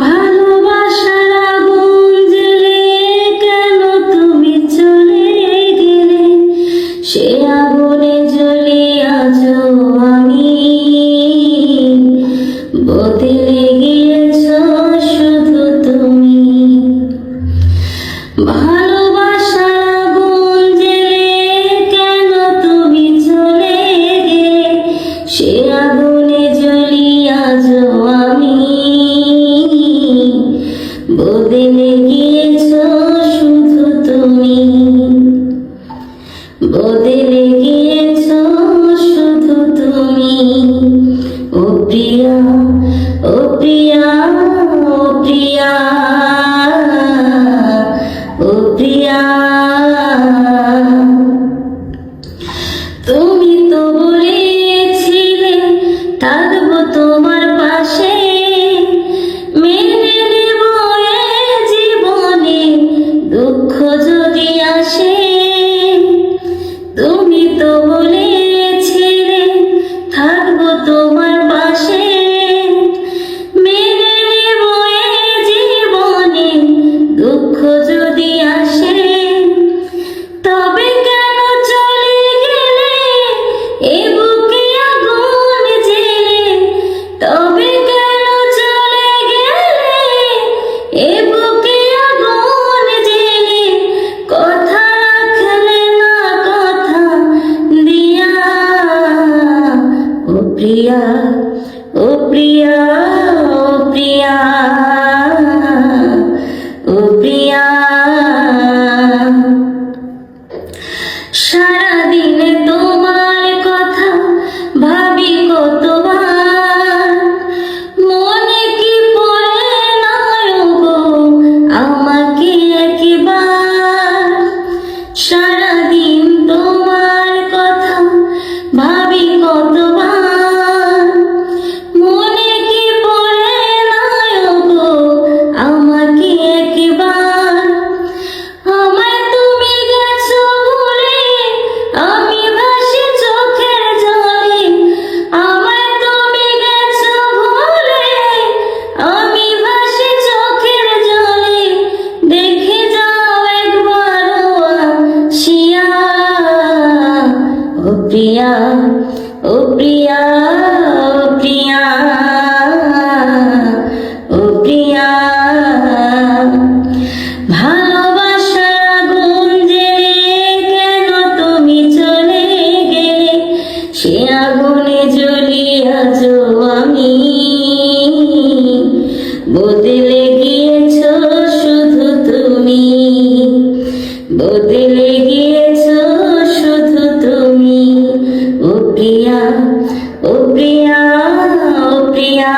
ভালোবাসার আগুন জ্বেলে কেন তুমি চলে গেলে, সে আগুনে জ্বলি আজও আমি, বদলে গিয়েছো শুধু তুমি। ভালোবাসার আগুন জ্বেলে কেন তুমি চলে গেলে, সে আগুনে জ্বলি আজও আমি, বদলে গিয়েছো শুধু তুমি, বদলে গিয়েছো শুধু তুমি। ও প্রিয়া, ও প্রিয়া, ও প্রিয়া, ও প্রিয়া, তুমি তো বলেছিলে থাকবো তোমার পাশে, মেনে নেব এ জীবনে দুঃখ যদি আসে। তুমি তো বলেছিলে থাকবো তোমার পাশে, মেনে নেব এ জীবনে দুঃখ যদি আসে। তবে কেন চলে গেলে এ বুকে আগুন জেলে, তবে কেন চলে গেলে এ বুকে আগুন জেলে, কথা রাখলে না কথা দিয়া। ও প্রিয়া, ও প্রিয়া, ও প্রিয়া, ও প্রিয়া, সারাদিনে তোমার কথা ভাবি কতবার, মনে কি পড়ে না গো আমাকে একবার। সারাদিন তোমার কথা ভাবি কতবার, মনে কি পড়ে না গো আমাকে একবার। আমায় তুমি গেছো ভুলে আমি ভাসি চোখের জলে, আমায় তুমি গেছো ভুলে আমি ভাসি চোখের জলে। দেখে যাও একবারও আসিয়া। ও প্রিয়া, ও প্রিয়া, ও প্রিয়া, ও প্রিয়া, ভালোবাসার আগুন জ্বেলে কেন তুমি চলে গেলে, সে আগুনে জ্বলি আজও আমি, বদলে গিয়েছো শুধু তুমি, বদলে গিয়েছো শুধু তুমি। ও প্রিয়া, ও প্রিয়া, ও প্রিয়া।